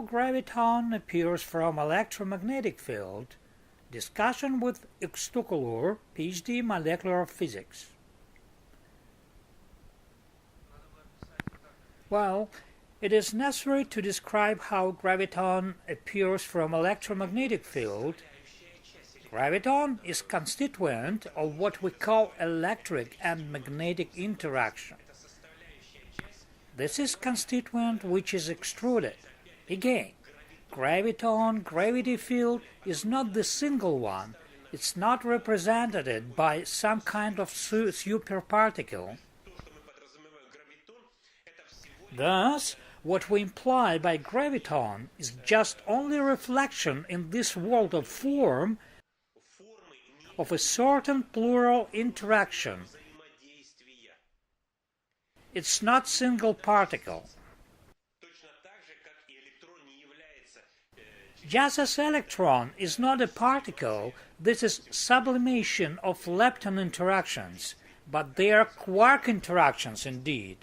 graviton appears from electromagnetic field. Discussion with Iissiidiology, PhD, molecular physics. Well, it is necessary to describe how graviton appears from electromagnetic field. Graviton is constituent of what we call electric and magnetic interaction. This is constituent which is extruded. Again, graviton, gravity field, is not the single one. It's not represented by some kind of superparticle. Thus, what we imply by graviton is just only reflection in this world of form of a certain plural interaction. It's not single particle. Just as electron is not a particle, this is sublimation of lepton interactions, but they are quark interactions indeed.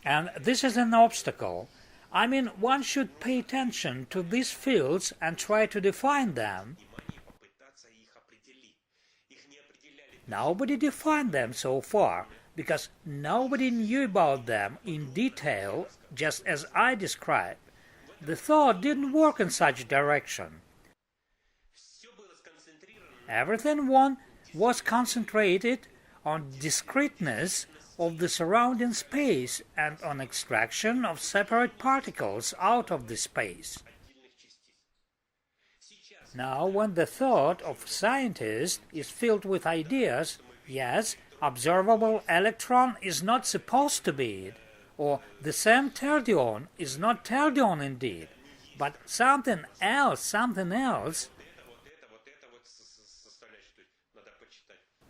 And this is an obstacle. I mean, one should pay attention to these fields and try to define them. Nobody defined them so far, because nobody knew about them in detail, just as I described. The thought didn't work in such direction. Everything was concentrated on discreteness of the surrounding space and on extraction of separate particles out of the space. Now, when the thought of scientists is filled with ideas, yes, observable electron is not supposed to be it, or the same terdion is not terdion indeed, but something else,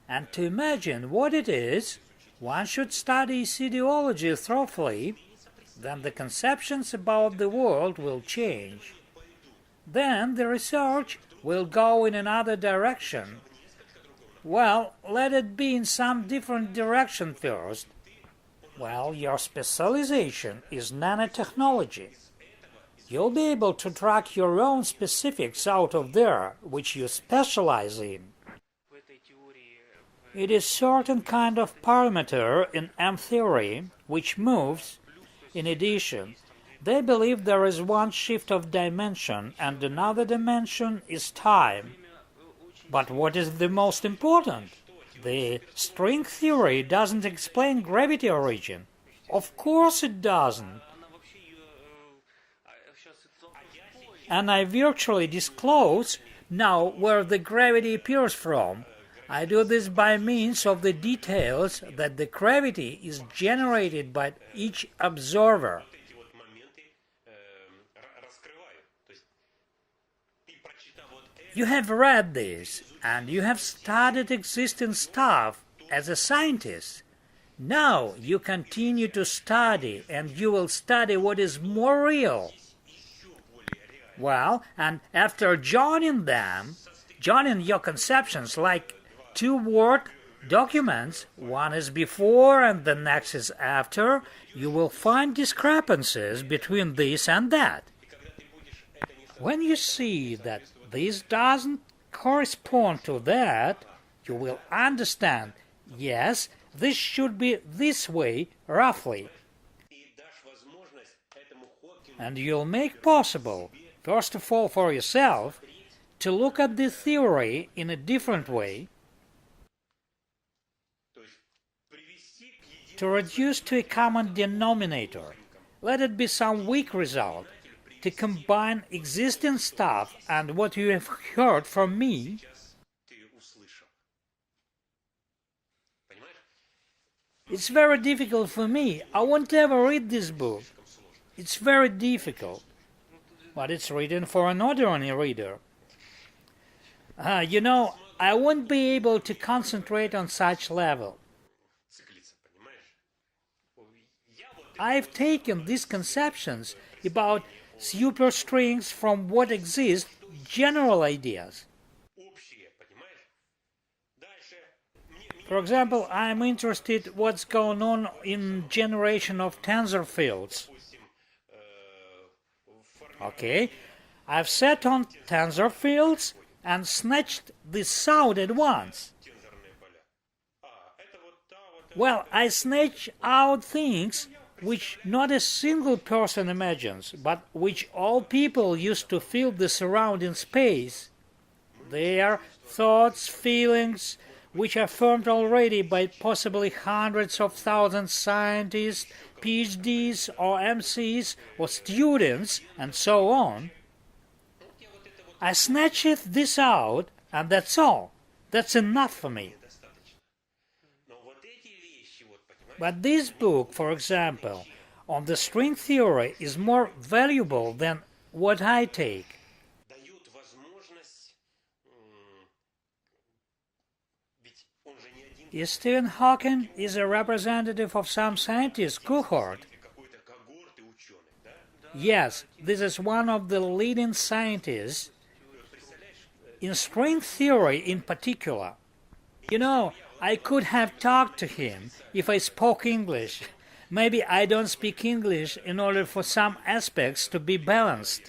And to imagine what it is, one should study Iissiidiology thoroughly, then the conceptions about the world will change. Then the research will go in another direction. Well, let it be in some different direction first. Well, your specialization is nanotechnology. You'll be able to track your own specifics out of there, which you specialize in. It is certain kind of parameter in M theory which moves. In addition, they believe there is one shift of dimension and another dimension is time. But what is the most important? The string theory doesn't explain gravity origin. Of course it doesn't. And I virtually disclose now where the gravity appears from. I do this by means of the details that the gravity is generated by each observer. You have read this, and you have studied existing stuff as a scientist. Now you continue to study, and you will study what is more real. Well, and after joining your conceptions like two Word documents, one is before and the next is after, you will find discrepancies between this and that. When you see that this doesn't correspond to that, you will understand, yes, this should be this way, roughly. And you'll make possible, first of all for yourself, to look at the theory in a different way, to reduce to a common denominator. Let it be some weak result, to combine existing stuff and what you have heard from me. It's very difficult for me. I won't ever read this book. It's very difficult. But it's written for an ordinary reader. I won't be able to concentrate on such level. I've taken these conceptions about superstrings from what exist, general ideas. For example, I'm interested what's going on in generation of tensor fields. Okay? I've sat on tensor fields and snatched the sound at once. Well, I snatch out things which not a single person imagines, but which all people use to fill the surrounding space. They are thoughts, feelings, which are formed already by possibly hundreds of thousands of scientists, PhDs, or MCs, or students, and so on. I snatch this out, and that's all. That's enough for me. But this book, for example, on the string theory is more valuable than what I take. Stephen Hawking is a representative of some scientist cohort. Yes, this is one of the leading scientists in string theory in particular. You know, I could have talked to him if I spoke English. Maybe I don't speak English in order for some aspects to be balanced.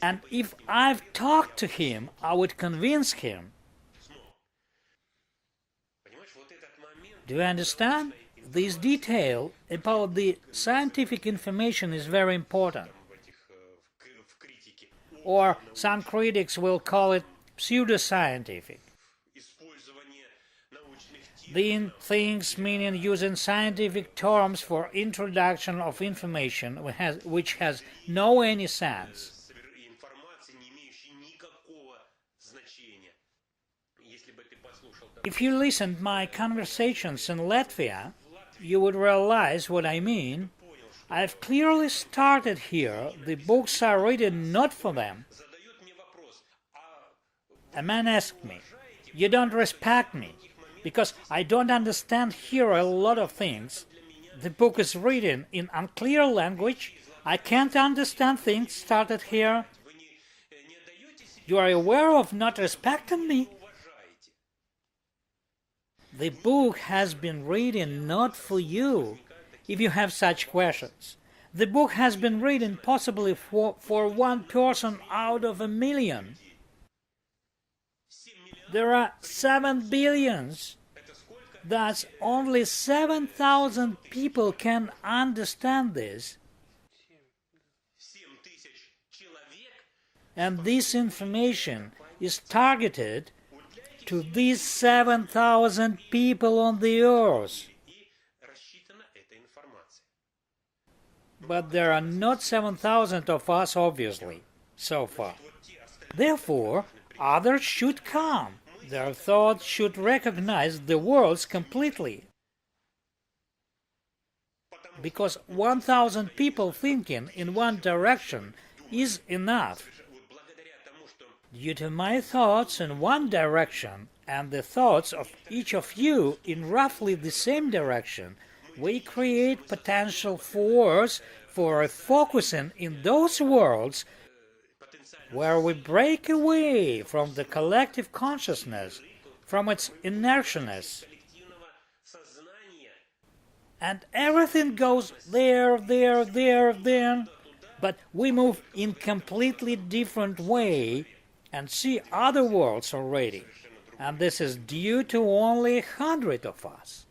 And if I've talked to him, I would convince him. Do you understand? This detail about the scientific information is very important. Or some critics will call it pseudoscientific. These things meaning using scientific terms for introduction of information which has no any sense. If you listened to my conversations in Latvia, you would realize what I mean. I've clearly started here. The books are written not for them. A man asked me, "You don't respect me, because I don't understand here a lot of things. The book is written in unclear language. I can't understand things started here. You are aware of not respecting me?" The book has been written not for you, if you have such questions. The book has been written possibly for one person out of a million. There are 7 billions. Thus, only 7,000 people can understand this. And this information is targeted to these 7,000 people on the earth. But there are not 7,000 of us, obviously, so far. Therefore, others should come. Their thoughts should recognize the worlds completely. Because 1,000 people thinking in one direction is enough. Due to my thoughts in one direction and the thoughts of each of you in roughly the same direction, we create potential force for focusing in those worlds where we break away from the collective consciousness, from its inertness. And everything goes there, but we move in completely different way and see other worlds already. And this is due to only 100 of us.